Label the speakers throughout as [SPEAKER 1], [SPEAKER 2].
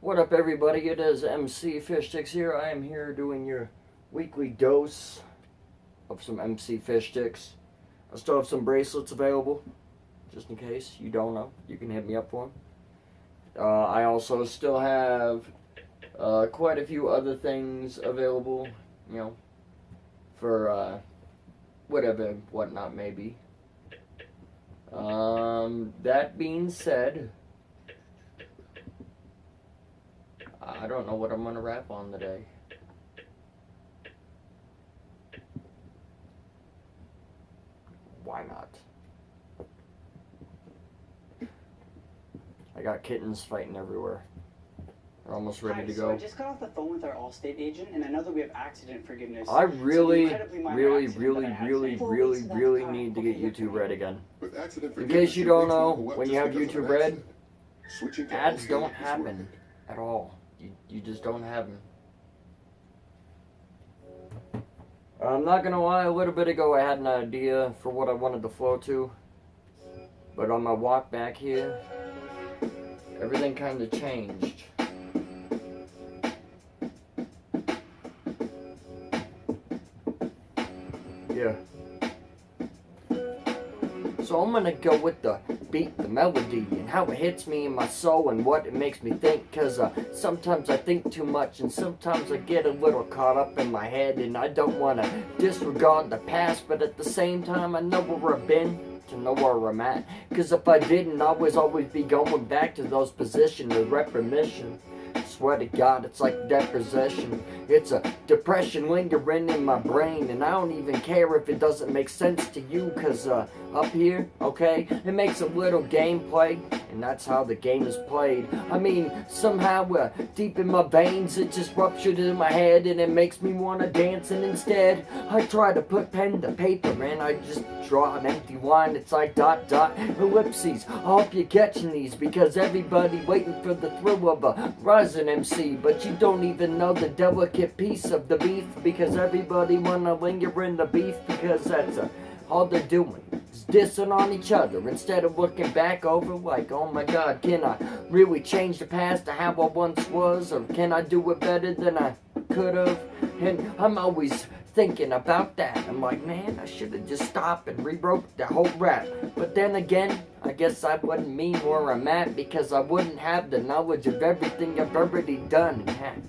[SPEAKER 1] What up, everybody? It is MC Fish Sticks here. I am here doing your weekly dose of some MC Fish Sticks. I still have some bracelets available, just in case you don't know. You can hit me up for them. I also still have quite a few other things available, you know, for whatever, whatnot, maybe. That being said, I don't know what I'm gonna rap on today. Why not? I got kittens fighting everywhere. They're almost ready to go.
[SPEAKER 2] So I just got off the phone with our Allstate agent, and I know that we have accident forgiveness.
[SPEAKER 1] I really
[SPEAKER 2] need
[SPEAKER 1] need to get YouTube Red again. In case you don't know, when you have YouTube Red, ads don't happen at all. You just don't have them. I'm not gonna lie, a little bit ago I had an idea for what I wanted the flow to, but on my walk back here, everything kind of changed. Yeah. So I'm gonna go with the beat, the melody, and how it hits me in my soul and what it makes me think. Cause sometimes I think too much and sometimes I get a little caught up in my head. And I don't wanna disregard the past, but at the same time I know where I've been to know where I'm at. Cause if I didn't, I would always be going back to those positions of reprobation. Swear to God, it's like depression. It's a depression lingering in my brain, and I don't even care if it doesn't make sense to you, cause up here, okay, it makes a little gameplay, and that's how the game is played. I mean, somehow deep in my veins, it just ruptured in my head, and it makes me wanna dance, and instead, I try to put pen to paper, and I just draw an empty line. It's like dot dot ellipses. I hope you're catching these, because everybody waiting for the thrill of a rising MC, but you don't even know the delicate piece of the beef, because everybody wanna linger in the beef, because that's all they're doing is dissing on each other instead of looking back over like, oh my God, can I really change the past to how I once was, or can I do it better than I could have? And I'm always thinking about that. I'm like, man, I should have just stopped and rewrote the whole rap. But then again, I guess I wouldn't mean where I'm at, because I wouldn't have the knowledge of everything I've already done and had.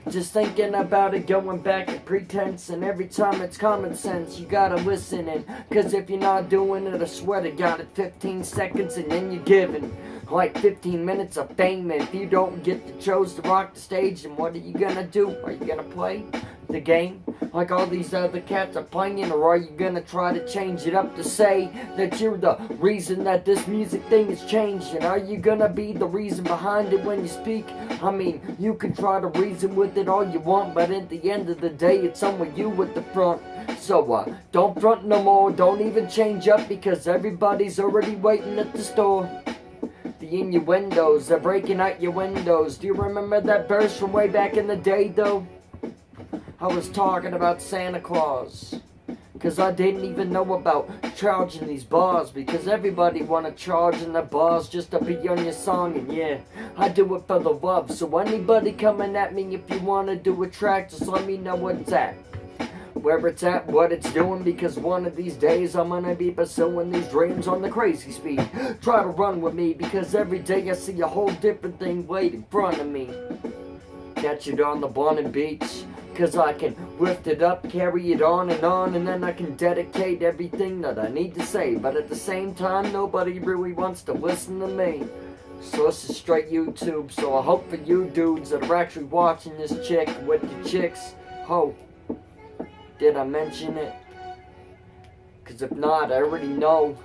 [SPEAKER 1] Just thinking about it, going back to pretense, and every time it's common sense, you gotta listen in. Cause if you're not doing it, I swear to God, it's 15 seconds and then you're giving like 15 minutes of fame. And if you don't get to chose to rock the stage, then what are you gonna do? Are you gonna play the game like all these other cats are playing, or are you gonna try to change it up to say that you're the reason that this music thing is changed? And are you gonna be the reason behind it when you speak? I mean, you can try to reason with it all you want, but at the end of the day, it's only you at the front. So don't front no more, don't even change up, because everybody's already waiting at the store. The innuendos are breaking out your windows. Do you remember that verse from way back in the day though? I was talking about Santa Claus, cause I didn't even know about charging these bars, because everybody wanna charge in the bars just to be on your song. And yeah, I do it for the love. So anybody coming at me, if you wanna do a track, just let me know what's at, where it's at, what it's doing, because one of these days I'm gonna be pursuing these dreams on the crazy speed. Try to run with me, because every day I see a whole different thing laid in front of me. Catch it on the blunted beach, cause I can lift it up, carry it on, and then I can dedicate everything that I need to say. But at the same time, nobody really wants to listen to me. So this is straight YouTube, so I hope for you dudes that are actually watching this chick with the chicks, did I mention it? Cause if not, I already know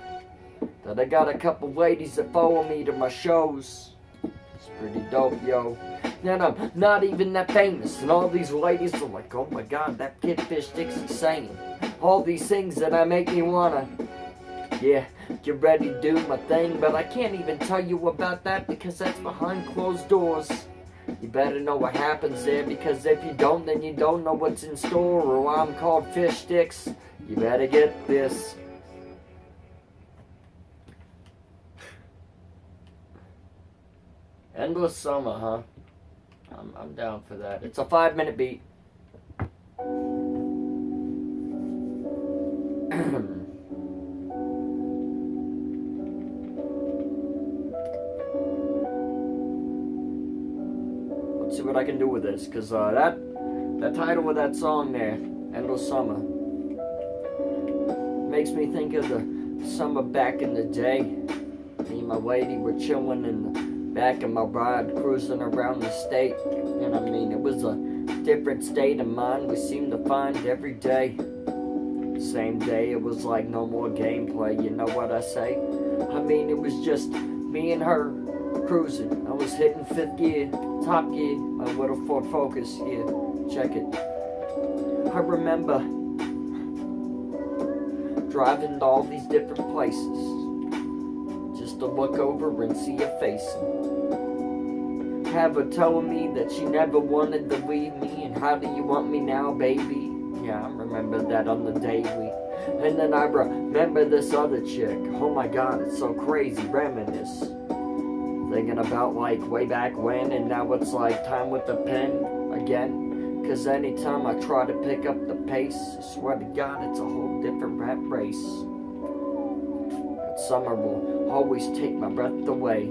[SPEAKER 1] that I got a couple ladies that follow me to my shows. It's pretty dope, yo. And I'm not even that famous, and all these ladies are like, oh my God, that kid Fish Sticks is saying all these things that I make me wanna, yeah, get ready to do my thing. But I can't even tell you about that, because that's behind closed doors. You better know what happens there, because if you don't, then you don't know what's in store, or why I'm called Fish Sticks. You better get this. Endless summer, huh? I'm down for that. It's a 5-minute beat. Let's see what I can do with this, cause that title of that song there, "Endless Summer," makes me think of the summer back in the day. Me and my lady were chilling in the back of my ride, cruising around the state, and I mean it was a different state of mind we seemed to find every day. Same day, it was like no more gameplay, you know what I say? I mean, it was just me and her cruising. I was hitting 5th gear, top gear, my little Ford Focus, yeah, check it. I remember driving to all these different places just to look over and see her face. Have her telling me that she never wanted to leave me, and how do you want me now, baby? Yeah, I remember that on the daily. And then I remember this other chick. Oh my god, it's so crazy, reminisce. Thinking about like way back when, and now it's like time with the pen again. Cause anytime I try to pick up the pace, I swear to god it's a whole different rap race. That summer will always take my breath away.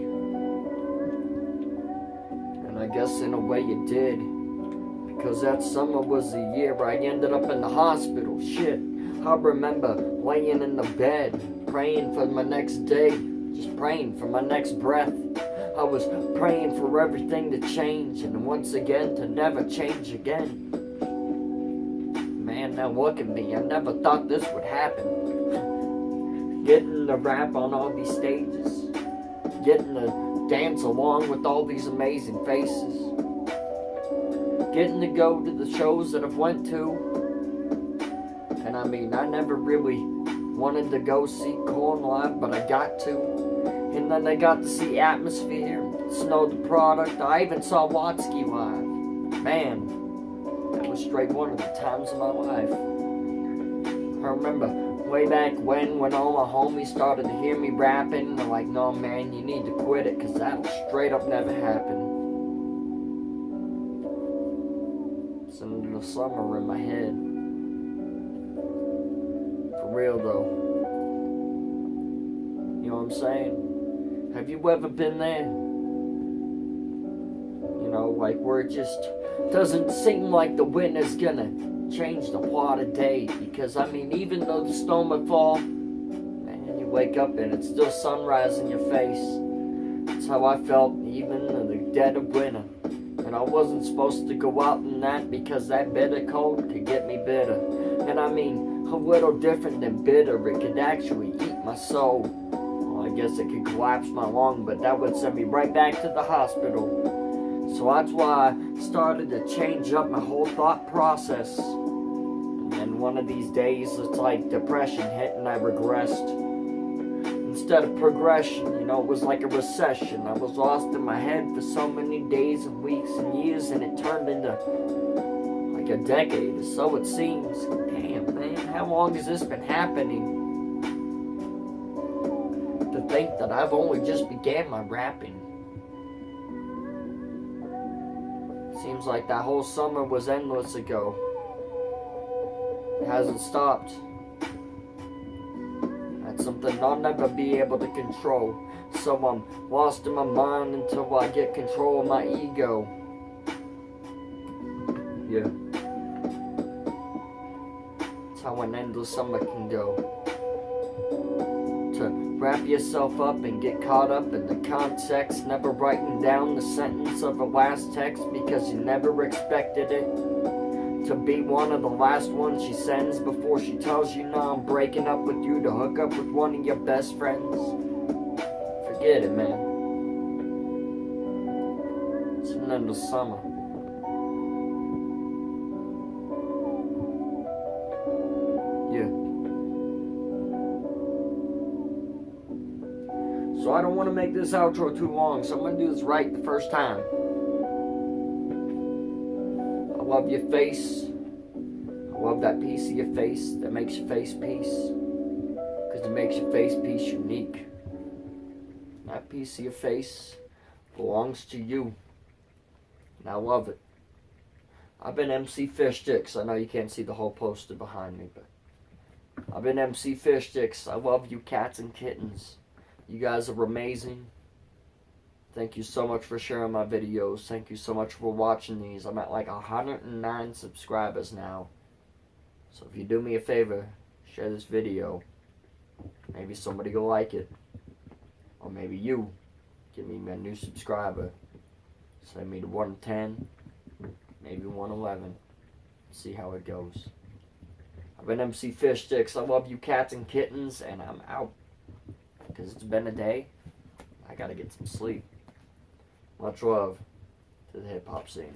[SPEAKER 1] And I guess in a way it did. Cause that summer was the year I ended up in the hospital. Shit, I remember laying in the bed, praying for my next day, just praying for my next breath. I was praying for everything to change, and once again to never change again. Man, now look at me, I never thought this would happen. Getting to rap on all these stages, getting to dance along with all these amazing faces. Getting to go to the shows that I've went to. And I mean, I never really wanted to go see Korn live, but I got to. And then I got to see Atmosphere, Snow the Product. I even saw Watsky live. Man, that was straight one of the times of my life. I remember way back when all my homies started to hear me rapping, they're like, no man, you need to quit it, cause that'll straight up never happen. In the summer in my head. For real though. You know what I'm saying? Have you ever been there? You know, like where it just doesn't seem like the wind is gonna change the plot of day. Because I mean, even though the storm would fall, man, you wake up and it's still sunrise in your face. That's how I felt even in the dead of winter. And I wasn't supposed to go out in that because that bitter cold could get me bitter. And I mean, a little different than bitter, it could actually eat my soul. Well, I guess it could collapse my lung, but that would send me right back to the hospital. So that's why I started to change up my whole thought process. And then one of these days, it's like depression hit and I regressed. Instead of progression, you know, it was like a recession. I was lost in my head for so many days and weeks and years, and it turned into like a decade, or so it seems. Damn, man, how long has this been happening? To think that I've only just began my rapping. Seems like that whole summer was endless ago. It hasn't stopped. That's something I'll never be able to control. So I'm lost in my mind until I get control of my ego. Yeah. That's how an endless summer can go. To wrap yourself up and get caught up in the context, never writing down the sentence of a last text because you never expected it to be one of the last ones she sends before she tells you, no, I'm breaking up with you to hook up with one of your best friends. Forget it, man. It's an endless summer. Yeah. So I don't want to make this outro too long, so I'm going to do this right the first time. I love your face. I love that piece of your face that makes your face peace. Because it makes your face piece unique. That piece of your face belongs to you. and I love it. I've been MC Fish Sticks. I know you can't see the whole poster behind me, but I've been MC Fish Sticks. I love you cats and kittens. You guys are amazing. Thank you so much for sharing my videos. Thank you so much for watching these. I'm at like 109 subscribers now. So if you do me a favor, share this video. Maybe somebody will like it. Or maybe you give me a new subscriber. Send me to 110, maybe 111. See how it goes. I've been MC Fish Sticks. I love you cats and kittens, and I'm out. Because it's been a day. I gotta get some sleep. Much love to the hip hop scene.